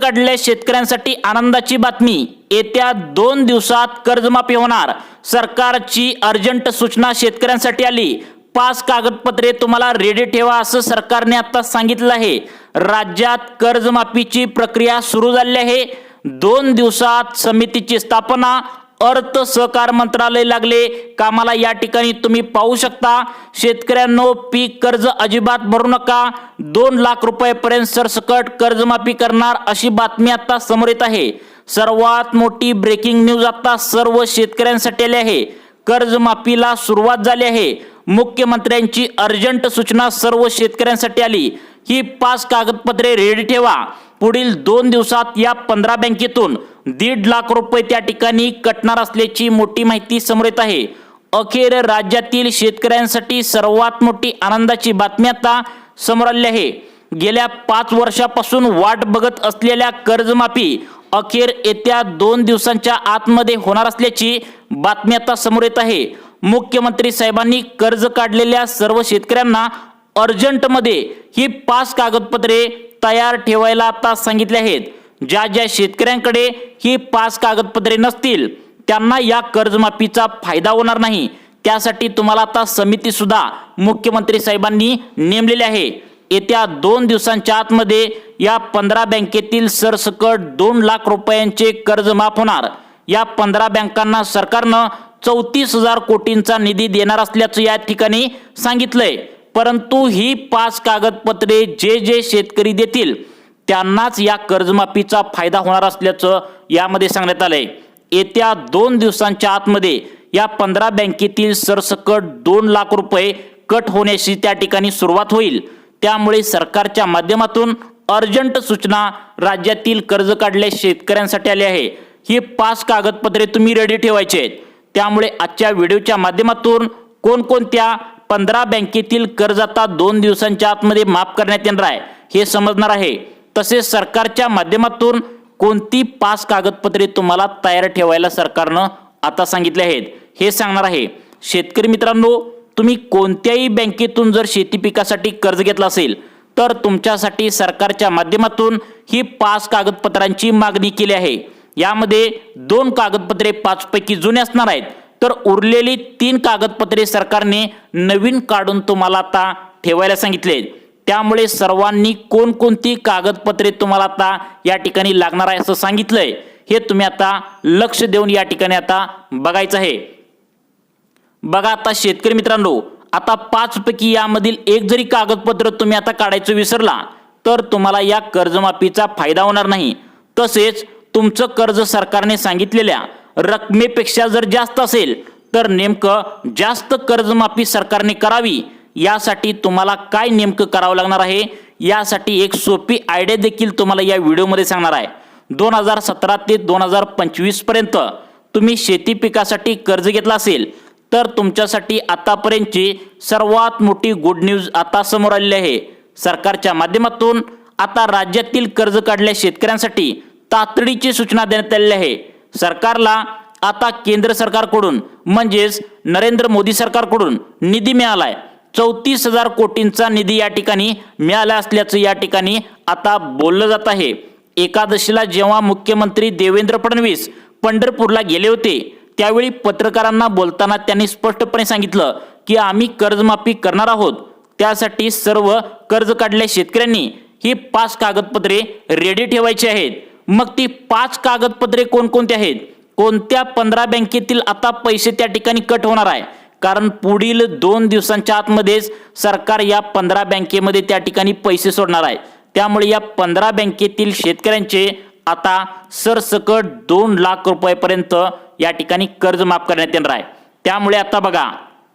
काढलेल्या शेतकऱ्यांसाठी आनंदाची बातमी। येत्या 2 दिवसात कर्जमाफी होणार। सरकारची अर्जंट सूचना शेतकऱ्यांसाठी आली। 5 कागदपत्रे तुम्हाला रेडी ठेवा असं सरकारने आता सांगितलं आहे। राज्यात कर्जमाफीची प्रक्रिया सुरू झाली आहे। 2 दिवसात समितीची स्थापना। अर्थ सहकार मंत्रालय लागले कामाला। या ठिकाणी तुम्ही पाहू शकता, शेतकऱ्यांनो पीक कर्ज अजिबात भरू नका, 2 लाख रुपयापर्यंत सरसकट कर्जमाफी करणार अशी बातमी आता समोर येत आहे। सर्वात मोठी ब्रेकिंग न्यूज आता सर्व शेतकऱ्यांसाठी आली आहे। कर्जमाफीला सुरुवात झाली आहे। मुख्यमंत्र्यांची अर्जंट सूचना सर्व शेतकऱ्यांसाठी आली। ही 5 कागदपत्रे रेडी ठेवा। पुढील 2 दिवसात या 15 बँकेतून 1.5 लाख रुपये त्या ठिकाणी कटणार असल्याची मोठी माहिती समोर येत आहे। अखेर राज्यातील शेतकऱ्यांसाठी सर्वात मोठी आनंदाची बातमी आता समोर आली आहे। गेल्या 5 वर्षापासून वाट बघत असलेल्या कर्जमाफी अखेर येत्या 2 दिवसांच्या आतमध्ये होणार असल्याची बातमी आता समोर येत आहे। मुख्यमंत्री साहेबांनी कर्ज काढलेल्या सर्व शेतकऱ्यांना अर्जंटमध्ये ही 5 कागदपत्रे तयार ठेवायला आता सांगितले आहेत। ज्या शेतकऱ्यांकडे ही 5 कागदपत्रे नसतील त्यांना या कर्जमाफीचा फायदा होणार नाही। त्यासाठी तुम्हाला आता समिती सुद्धा मुख्यमंत्री साहेबांनी नेमलेली आहे। येत्या 2 दिवसांच्या आतमध्ये या 15 बँकेतील सरसकट 2 लाख रुपयांचे कर्ज माफ होणार। या 15 बँकांना सरकारनं 34,000 कोटींचा निधी देणार असल्याचं या ठिकाणी सांगितलंय। परंतु ही 5 कागदपत्रे जे शेतकरी देतील त्यांनाच या कर्जमाफीचा फायदा होणार असल्याचं यामध्ये सांगण्यात आलंय। येत्या 2 दिवसांच्या आतमध्ये या 15 बँकेतील सरसकट 2 लाख रुपये कट होण्याची त्या ठिकाणी सुरुवात होईल। त्यामुळे सरकारच्या माध्यमातून अर्जंट सूचना राज्यातील कर्ज काढलेल्या शेतकऱ्यांसाठी आली आहे। ही 5 कागदपत्रे तुम्ही रेडी ठेवायचे आहेत। त्यामुळे आजच्या व्हिडिओच्या माध्यमातून कोणकोणत्या 15 बँकेतील कर्ज आता 2 दिवसांच्या आतमध्ये माफ करण्यात येणार आहे हे समजणार आहे। तसेच सरकारच्या माध्यमातून कोणती 5 कागदपत्रे तुम्हाला तयार ठेवायला सरकारनं आता सांगितले आहेत हे सांगणार आहे। शेतकरी मित्रांनो, तुम्ही कोणत्याही बँकेतून जर शेती पिकासाठी कर्ज घेतला असेल तर तुमच्यासाठी सरकारच्या माध्यमातून ही 5 कागदपत्रांची मागणी केली आहे। यामध्ये 2 कागदपत्रे 5 पैकी जुने असणार आहेत, तर उरलेली 3 कागदपत्रे सरकारने नवीन काढून तुम्हाला आता ठेवायला सांगितले। त्यामुळे सर्वांनी कोणकोणती कागदपत्रे तुम्हाला आता या ठिकाणी लागणार आहे असं सांगितलंय हे तुम्ही आता लक्ष देऊन या ठिकाणी आता बघायचं आहे। बघा आता शेतकरी मित्रांनो, आता 5 पैकी यामधील एक जरी कागदपत्र तुम्ही आता काढायचं विसरला तर तुम्हाला या कर्जमाफीचा फायदा होणार नाही। तसेच तुमचं कर्ज सरकारने सांगितलेल्या रकमेपेक्षा जर जास्त असेल तर नेमकं जास्त कर्जमाफी सरकारने करावी यासाठी तुम्हाला काय नेमकं करावं लागणार आहे यासाठी एक सोपी आयडिया देखील तुम्हाला या व्हिडिओमध्ये सांगणार आहे। 2017 ते 2025 पर्यंत तुम्ही शेती पिकासाठी कर्ज घेतला असेल तर तुमच्यासाठी आतापर्यंतची सर्वात मोठी गुड न्यूज आता समोर आलेली आहे। सरकारच्या माध्यमातून आता राज्यातील कर्ज काढलेल्या शेतकऱ्यांसाठी तातडीची सूचना देण्यात आलेली आहे। सरकारला आता केंद्र सरकारकडून म्हणजेच नरेंद्र मोदी सरकारकडून निधी मिळालाय। 34,000 कोटींचा निधी या ठिकाणी मिळाला असल्याचं या ठिकाणी आता बोललं जात आहे। एकादशीला जेव्हा मुख्यमंत्री देवेंद्र फडणवीस पंढरपूरला गेले होते त्यावेळी पत्रकारांना बोलताना त्यांनी स्पष्टपणे सांगितलं की आम्ही कर्जमाफी करणार आहोत। त्यासाठी सर्व कर्ज काढलेल्या शेतकऱ्यांनी ही 5 कागदपत्रे रेडी ठेवायची आहेत। मग ती 5 कागदपत्रे कोणकोणती आहेत, कोणत्या 15 बँकेतील आता पैसे त्या ठिकाणी कट होणार आहे, कारण पुढील 2 दिवसांच्या आतमध्येच सरकार या 15 बँकेमध्ये त्या ठिकाणी पैसे सोडणार आहे। त्यामुळे या 15 बँकेतील शेतकऱ्यांचे आता सरसकट 2 लाख रुपयापर्यंत या ठिकाणी कर्ज माफ करण्यात येणार आहे। त्यामुळे आता बघा,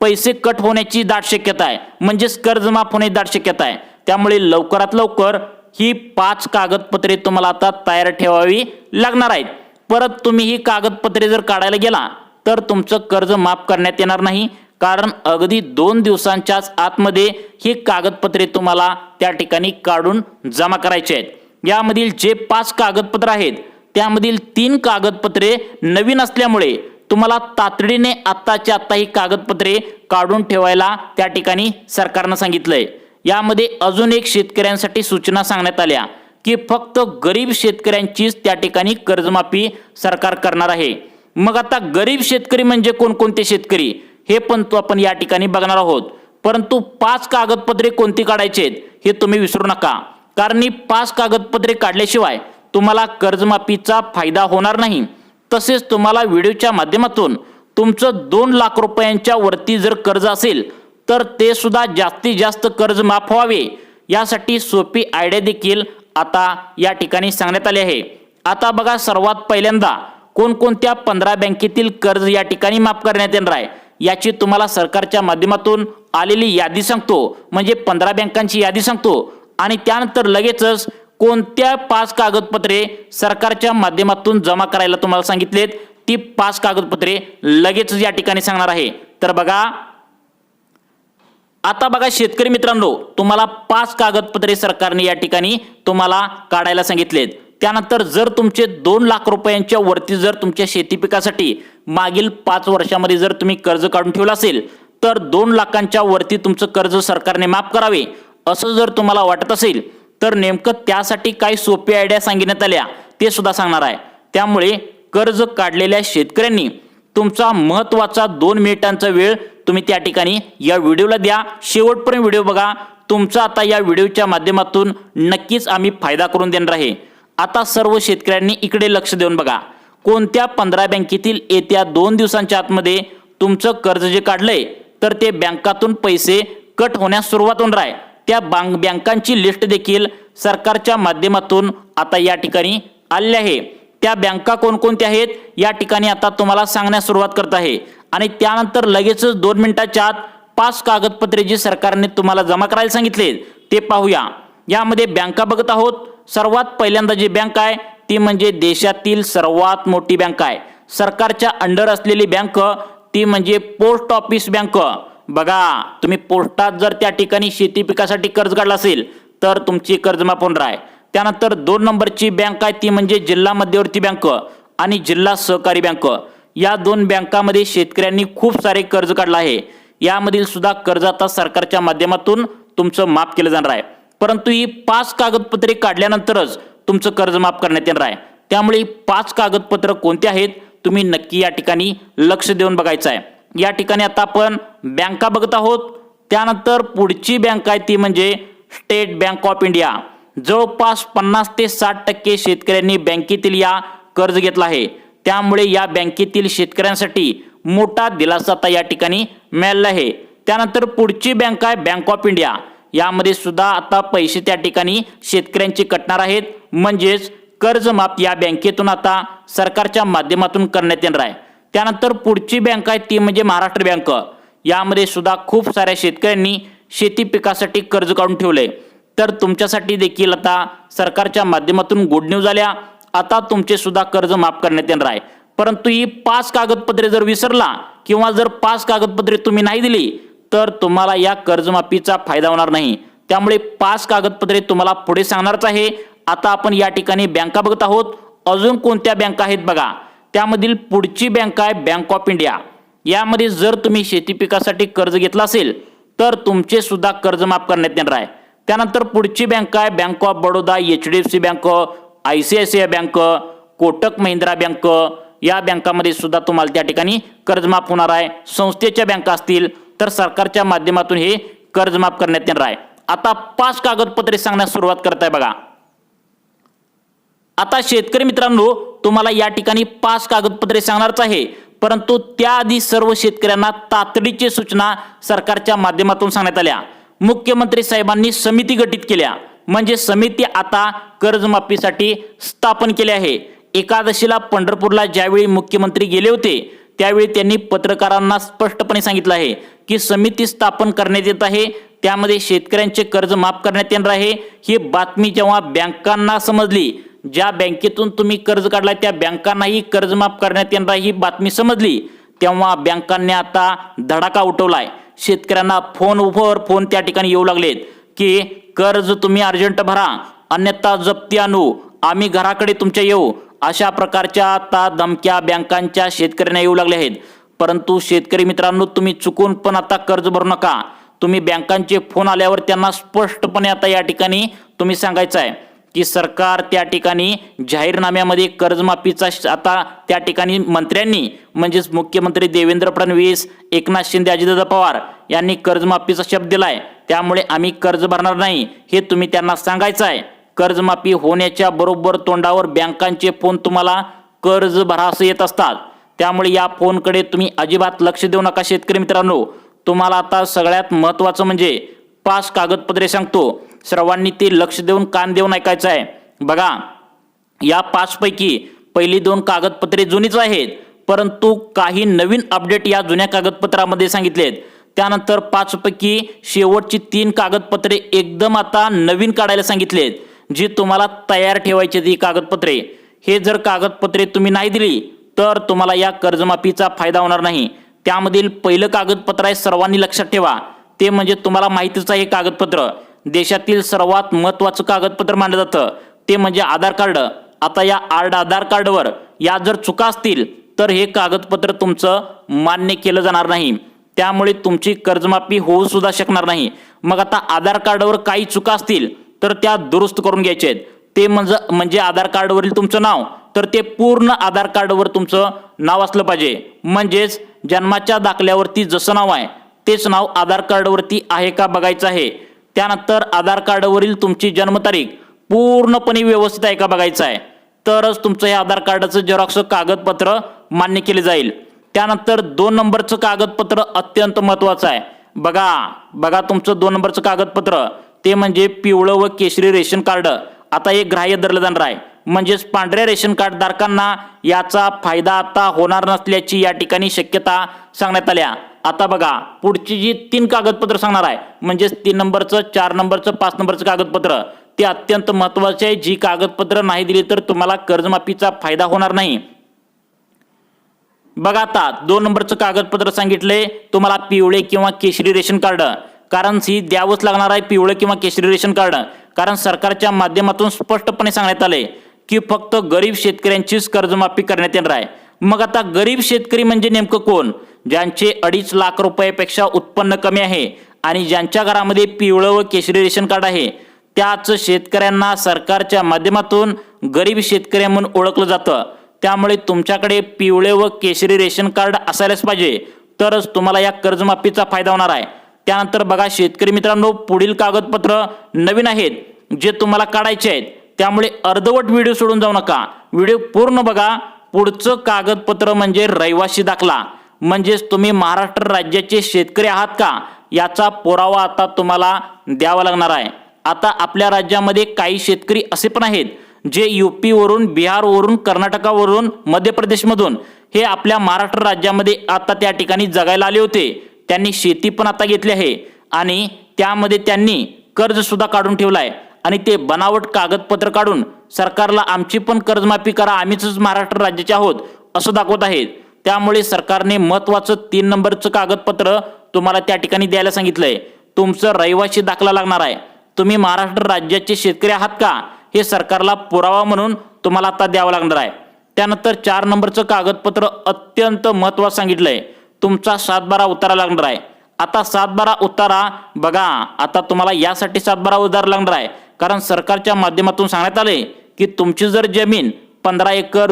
पैसे कट होण्याची दाट शक्यता आहे, म्हणजेच कर्ज माफ होण्याची दाट शक्यता आहे। त्यामुळे लवकरात लवकर ही 5 कागदपत्रे तुम्हाला आता तयार ठेवावी लागणार आहेत। परत तुम्ही ही कागदपत्रे जर काढायला गेला तर तुमचं कर्ज माफ करण्यात येणार नाही, कारण अगदी 2 दिवसांच्याच आतमध्ये ही कागदपत्रे तुम्हाला त्या ठिकाणी काढून जमा करायची आहेत। यामधील जे 5 कागदपत्र आहेत त्यामधील 3 कागदपत्रे नवीन असल्यामुळे तुम्हाला तातडीने आत्ताच्या आत्ता ही कागदपत्रे काढून ठेवायला त्या ठिकाणी सरकारनं सांगितलंय। यामध्ये अजून एक शेतकऱ्यांसाठी सूचना सांगण्यात आल्या की फक्त गरीब शेतकऱ्यांचीच त्या ठिकाणी कर्जमाफी सरकार करणार आहे। मग आता गरीब शेतकरी म्हणजे कोणकोणते शेतकरी हे पण आपण या ठिकाणी बघणार आहोत। परंतु 5 कागदपत्रे कोणती काढायची आहेत हे तुम्ही विसरू नका, कारण ही 5 कागदपत्रे काढल्याशिवाय तुम्हाला कर्जमाफीचा फायदा होणार नाही। तसेच तुम्हाला व्हिडिओच्या माध्यमातून तुमचं 2 लाख रुपयांच्या वरती जर कर्ज असेल तर ते सुद्धा जास्तीत जास्त कर्ज माफ व्हावे यासाठी सोपी आयडिया देखील आता या ठिकाणी सांगण्यात आली आहे। आता बघा, सर्वात पहिल्यांदा कोणकोणत्या 15 बँकेतील कर्ज या ठिकाणी माफ करण्यात येणार आहे याची तुम्हाला सरकारच्या माध्यमातून आलेली यादी सांगतो, म्हणजे 15 बँकांची यादी सांगतो आणि त्यानंतर लगेचच कोणत्या 5 कागदपत्रे सरकारच्या माध्यमातून जमा करायला तुम्हाला सांगितलेत ती 5 कागदपत्रे लगेचच या ठिकाणी सांगणार आहे। तर बघा, आता बघा शेतकरी मित्रांनो, तुम्हाला 5 कागदपत्रे सरकारने या ठिकाणी तुम्हाला काढायला सांगितलेत। त्यानंतर जर तुमचे 2 लाख रुपयांच्या वरती जर तुमच्या शेती पिकासाठी मागील 5 वर्षामध्ये जर तुम्ही कर्ज काढून ठेवलं असेल तर 2 लाखांच्या वरती तुमचं कर्ज सरकारने माफ करावे असं जर तुम्हाला वाटत असेल तर नेमकं त्यासाठी काही सोपी आयडिया सांगण्यात आल्या ते सुद्धा सांगणार आहे। त्यामुळे कर्ज काढलेल्या शेतकऱ्यांनी तुमचा महत्त्वाचा 2 मिनिटांचा वेळ तुम्ही त्या ठिकाणी या व्हिडिओला द्या, शेवटपर्यंत व्हिडिओ बघा। तुमचा आता या व्हिडिओच्या माध्यमातून नक्कीच आम्ही फायदा करून देणार आहे। आता सर्व शेतकऱ्यांनी इकडे लक्ष देऊन बघा, कोणत्या 15 बँकेतील येत्या 2 दिवसांच्या आतमध्ये तुमचं कर्ज जे काढलंय तर ते बँकातून पैसे कट होण्यास सुरुवात होणार आहे। त्या बँकांची लिस्ट देखील सरकारच्या माध्यमातून आता या ठिकाणी आलेली आहे। त्या बँका कोणकोणत्या आहेत या ठिकाणी आता तुम्हाला सांगण्यास सुरुवात करत आहे आणि त्यानंतर लगेचच 2 मिनिटाच्या आत 5 कागदपत्रे जी सरकारने तुम्हाला जमा करायला सांगितले ते पाहूया। यामध्ये बँका बघत आहोत। सर्वात पहिल्यांदा जी बँक आहे ती म्हणजे देशातील सर्वात मोठी बँक आहे, सरकारच्या अंडर असलेली बँक ती म्हणजे पोस्ट ऑफिस बँक। बघा, तुम्ही पोस्टात जर त्या ठिकाणी शेती पिकासाठी कर्ज काढला असेल तर तुमची कर्जमाफ होणार आहे। त्यानंतर 2 नंबरची बँक आहे ती म्हणजे जिल्हा मध्यवर्ती बँक आणि जिल्हा सहकारी बँक। या 2 बँकांमध्ये शेतकऱ्यांनी खूप सारे कर्ज काढलं आहे। यामधील सुद्धा कर्ज आता सरकारच्या माध्यमातून तुमचं माफ केलं जाणार आहे, परंतु ही 5 कागदपत्रे काढल्यानंतरच तुमचं कर्ज माफ करण्यात येणार आहे। त्यामुळे 5 कागदपत्र कोणते आहेत तुम्ही नक्की या ठिकाणी लक्ष देऊन बघायचं आहे। या ठिकाणी आता आपण बँका बघत आहोत। त्यानंतर पुढची बँक आहे ती म्हणजे स्टेट बँक ऑफ इंडिया। जवळपास 50 ते 60% शेतकऱ्यांनी बँकेतील या कर्ज घेतला आहे। त्यामुळे या बँकेतील शेतकऱ्यांसाठी मोठा दिलासा आता या ठिकाणी मिळाला आहे। त्यानंतर पुढची बँक आहे बँक ऑफ इंडिया। यामध्ये सुद्धा आता पैसे त्या ठिकाणी शेतकऱ्यांचे कटणार आहेत, म्हणजेच कर्जमाफ या बँकेतून आता सरकारच्या माध्यमातून करण्यात येणार आहे। त्यानंतर पुढची बँक आहे ती म्हणजे महाराष्ट्र बँक। यामध्ये सुद्धा खूप साऱ्या शेतकऱ्यांनी शेती पिकासाठी कर्ज काढून ठेवले, तर तुमच्यासाठी देखील आता सरकारच्या माध्यमातून गुड न्यूज आल्या। आता तुमचे सुद्धा कर्ज माफ करण्यात येणार आहे। परंतु ही 5 कागदपत्रे जर विसरला किंवा जर 5 कागदपत्रे तुम्ही नाही दिली तर तुम्हाला या कर्जमाफीचा फायदा होणार नाही। त्यामुळे 5 कागदपत्रे तुम्हाला पुढे सांगणारच आहे। आता आपण या ठिकाणी बँका बघत आहोत। अजून कोणत्या बँका आहेत बघा, त्यामधील पुढची बँक आहे बँक ऑफ इंडिया। यामध्ये जर तुम्ही शेती पिकासाठी कर्ज घेतला असेल तर तुमचे सुद्धा कर्ज माफ करण्यात येणार आहे। त्यानंतर पुढची बँक आहे bank of Baroda, HDFC bank, ICICI bank, Kotak Mahindra bank. या बँकामध्ये सुद्धा तुम्हाला त्या ठिकाणी कर्ज माफ होणार आहे। संस्थेच्या बँका असतील तर सरकारच्या माध्यमातून हे कर्ज माफ करण्यात येणार आहे। आता 5 कागदपत्रे सांगण्यास सुरुवात करताय बघा। आता शेतकरी मित्रांनो, तुम्हाला या ठिकाणी 5 कागदपत्रे सांगणारच आहे, परंतु त्याआधी सर्व शेतकऱ्यांना तातडीची सूचना सरकारच्या माध्यमातून सांगण्यात आल्या। मुख्यमंत्री साहेबांनी समिती गठीत केल्या, म्हणजे समिती आता कर्जमाफीसाठी स्थापन केली आहे। एकादशीला पंढरपूरला ज्यावेळी मुख्यमंत्री गेले होते त्यावेळी त्यांनी पत्रकारांना स्पष्टपणे सांगितलं आहे की समिती स्थापन करण्यात येत आहे, त्यामध्ये शेतकऱ्यांचे कर्ज माफ करण्यात येणार आहे। ही बातमी जेव्हा बँकांना समजली, ज्या बँकेतून तुम्ही कर्ज काढलाय त्या बँकांनाही कर्ज माफ करण्यात येणार ही बातमी समजली, तेव्हा बँकांनी आता धडाका उठवलाय। शेतकऱ्यांना फोनवर फोन त्या ठिकाणी येऊ लागलेत की कर्ज तुम्ही अर्जंट भरा, अन्यथा जप्ती आणू, आम्ही घराकडे तुमच्या येऊ, अशा प्रकारच्या आता धमक्या बँकांच्या शेतकऱ्यांना येऊ लागल्या आहेत। परंतु शेतकरी मित्रांनो, तुम्ही चुकून पण आता कर्ज भरू नका। तुम्ही बँकांचे फोन आल्यावर त्यांना स्पष्टपणे आता या ठिकाणी तुम्ही सांगायचं आहे की सरकार त्या ठिकाणी जाहीरनाम्यामध्ये कर्जमाफीचा आता त्या ठिकाणी मंत्र्यांनी म्हणजेच मुख्यमंत्री देवेंद्र फडणवीस, एकनाथ शिंदे, अजितदादा पवार यांनी कर्जमाफीचा शब्द दिलाय, त्यामुळे आम्ही कर्ज भरणार नाही हे तुम्ही त्यांना सांगायचं आहे. कर्जमाफी होण्याच्या बरोबर तोंडावर बँकांचे फोन तुम्हाला कर्ज भरा असं येत असतात, त्यामुळे या फोनकडे तुम्ही अजिबात लक्ष देऊ नका शेतकरी मित्रांनो. तुम्हाला आता सगळ्यात महत्त्वाचं म्हणजे 5 कागदपत्रे सांगतो, सर्वांनी ते लक्ष देऊन कान देऊन ऐकायचं आहे. बघा, या 5 पैकी पहिली 2 कागदपत्रे जुनीच आहेत, परंतु काही नवीन अपडेट या जुन्या कागदपत्रामध्ये सांगितलेत. त्यानंतर 5 पैकी शेवटची 3 कागदपत्रे एकदम आता नवीन काढायला सांगितलेत, जी तुम्हाला तयार ठेवायची ती कागदपत्रे. हे जर कागदपत्रे तुम्ही नाही दिली तर तुम्हाला या कर्जमाफीचा फायदा होणार नाही. त्यामधील पहिलं कागदपत्र आहे, सर्वांनी लक्षात ठेवा, ते म्हणजे तुम्हाला माहितीच आहे, हे कागदपत्र देशातील सर्वात महत्त्वाचं कागदपत्र मानलं जातं, ते म्हणजे आधार कार्ड. आता या आधार कार्डवर या जर चुका असतील तर हे कागदपत्र तुमचं मान्य केलं जाणार नाही, त्यामुळे तुमची कर्जमाफी होऊ सुद्धा शकणार नाही. मग आता आधार कार्डवर काही चुका असतील तर त्या दुरुस्त करून घ्यायचे आहेत. ते म्हणजे आधार कार्डवरील तुमचं नाव, तर ते पूर्ण आधार कार्डवर तुमचं नाव असलं पाहिजे. म्हणजेच जन्माच्या दाखल्यावरती जसं नाव आहे तेच नाव आधार कार्डवरती आहे का बघायचं आहे. त्यानंतर आधार कार्डवरील तुमची जन्मतारीख पूर्णपणे व्यवस्थित आहे का बघायचं आहे, तरच तुमचं हे आधार कार्डाचं झेरॉक्स कागदपत्र मान्य केले जाईल. त्यानंतर 2 नंबरचं कागदपत्र अत्यंत महत्त्वाचं आहे. बघा तुमचं 2 नंबरचं कागदपत्र ते म्हणजे पिवळं व केशरी रेशन कार्ड. आता एक ग्राह्य धरलं जाणार आहे, म्हणजेच पांढऱ्या रेशन कार्ड धारकांना याचा फायदा आता होणार नसल्याची या ठिकाणी शक्यता सांगण्यात आल्या. आता बघा, पुढची जी 3 कागदपत्र सांगणार आहे, म्हणजेच 3 नंबरचं, 4 नंबरचं, 5 नंबरचं कागदपत्र, ते अत्यंत महत्त्वाचे आहे. जी कागदपत्र नाही दिली तर तुम्हाला कर्जमाफीचा फायदा होणार नाही. बघा, आता 2 नंबरचं कागदपत्र सांगितले तुम्हाला पिवळे किंवा केशरी रेशन कार्ड, कारण ही द्यावंच लागणार आहे पिवळे किंवा केशरी रेशन कार्ड, कारण सरकारच्या माध्यमातून स्पष्टपणे सांगण्यात आले की फक्त गरीब शेतकऱ्यांचीच कर्जमाफी करण्यात येणार आहे. मग आता गरीब शेतकरी म्हणजे नेमकं कोण? ज्यांचे 2.5 लाख रुपयापेक्षा उत्पन्न कमी आहे आणि ज्यांच्या घरामध्ये पिवळं व केशरी रेशन कार्ड आहे, त्याच शेतकऱ्यांना सरकारच्या माध्यमातून गरीब शेतकरी म्हणून ओळखलं जातं. त्यामुळे तुमच्याकडे पिवळे व केशरी रेशन कार्ड असायलाच पाहिजे, तरच तुम्हाला या कर्जमाफीचा फायदा होणार आहे. त्यानंतर बघा शेतकरी मित्रांनो, पुढील कागदपत्र नवीन आहेत जे तुम्हाला काढायचे आहेत, त्यामुळे अर्धवट व्हिडिओ सोडून जाऊ नका, व्हिडिओ पूर्ण बघा. पुढचं कागदपत्र म्हणजे रहिवासी दाखला, म्हणजेच तुम्ही महाराष्ट्र राज्याचे शेतकरी आहात का याचा पुरावा आता तुम्हाला द्यावा लागणार आहे. आता आपल्या राज्यामध्ये काही शेतकरी असे पण आहेत जे UP वरून, बिहारवरून, कर्नाटकावरून, मध्य प्रदेशमधून हे आपल्या महाराष्ट्र राज्यामध्ये आता त्या ठिकाणी जगायला आले होते. त्यांनी शेती पण आता घेतली आहे आणि त्यामध्ये त्यांनी कर्ज सुद्धा काढून ठेवलाय आणि ते बनावट कागदपत्र काढून सरकारला आमची पण कर्जमाफी करा, आम्हीच महाराष्ट्र राज्याचे आहोत असं दाखवत आहेत. त्यामुळे सरकारने महत्त्वाचं 3 नंबरचं कागदपत्र तुम्हाला त्या ठिकाणी द्यायला सांगितलंय. तुमचं रहिवासी दाखला लागणार आहे. तुम्ही महाराष्ट्र राज्याचे शेतकरी आहात का हे सरकारला पुरावा म्हणून तुम्हाला आता द्यावं लागणार आहे. त्यानंतर 4 नंबरचं कागदपत्र अत्यंत महत्त्वाचं सांगितलंय, तुमचा 7/12 उतारा लागणार आहे. आता 7/12 उतारा बघा, आता तुम्हाला यासाठी 7/12 उतारा लागणार आहे कारण सरकारच्या माध्यमातून सांगण्यात आले की तुमची जर जमीन 15 एकर,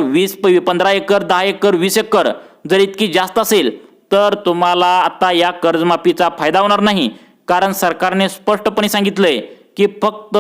15 एकर, 10 एकर, 20 एकर जर इतकी जास्त असेल तर तुम्हाला आता या कर्जमाफीचा फायदा होणार नाही, कारण सरकारने स्पष्टपणे सांगितलंय की फक्त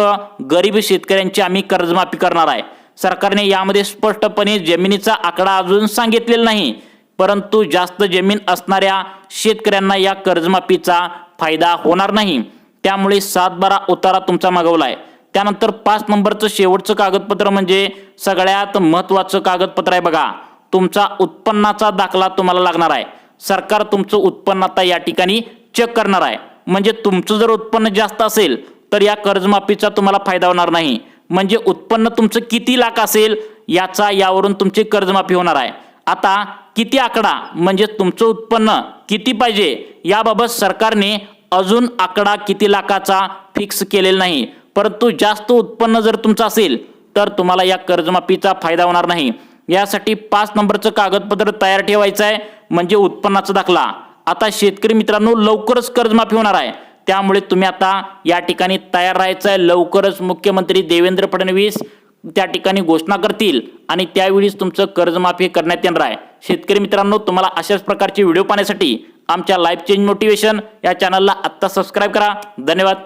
गरीब शेतकऱ्यांची आम्ही कर्जमाफी करणार आहे. सरकारने यामध्ये स्पष्टपणे जमिनीचा आकडा अजून सांगितलेला नाही, परंतु जास्त जमीन असणाऱ्या शेतकऱ्यांना या कर्जमाफीचा फायदा होणार नाही. त्यामुळे 7/12 उतारा तुमचा मागवलाय. त्यानंतर 5 नंबरचं शेवटचं कागदपत्र म्हणजे सगळ्यात महत्त्वाचं कागदपत्र आहे. बघा, तुमचा उत्पन्नाचा दाखला तुम्हाला लागणार आहे. सरकार तुमचं उत्पन्न आता या ठिकाणी चेक करणार आहे, म्हणजे तुमचं जर उत्पन्न जास्त असेल तर या कर्जमाफीचा तुम्हाला फायदा होणार नाही. म्हणजे उत्पन्न तुमचं किती लाख असेल याचा यावरून तुमची कर्जमाफी होणार आहे. आता किती आकडा म्हणजे तुमचं उत्पन्न किती पाहिजे याबाबत सरकारने अजून आकडा किती लाखाचा फिक्स केलेला नाही, परंतु जास्त उत्पन्न जर तुमचं असेल तर तुम्हाला या कर्जमाफीचा फायदा होणार नाही. यासाठी 5 नंबरचं कागदपत्र तयार ठेवायचं आहे, म्हणजे उत्पन्नाचा दाखला. आता शेतकरी मित्रांनो, लवकरच कर्जमाफी होणार आहे, त्यामुळे तुम्ही आता या ठिकाणी तयार राहायचं आहे. लवकरच मुख्यमंत्री देवेंद्र फडणवीस त्या ठिकाणी घोषणा करतील आणि त्यावेळीच तुमचं कर्जमाफी करण्यात येणार आहे. शेतकरी मित्रांनो, तुम्हाला अशाच प्रकारचे व्हिडिओ पाहण्यासाठी आमच्या लाईफ चेंज मोटिवेशन या चॅनलला आत्ता सबस्क्राईब करा. धन्यवाद.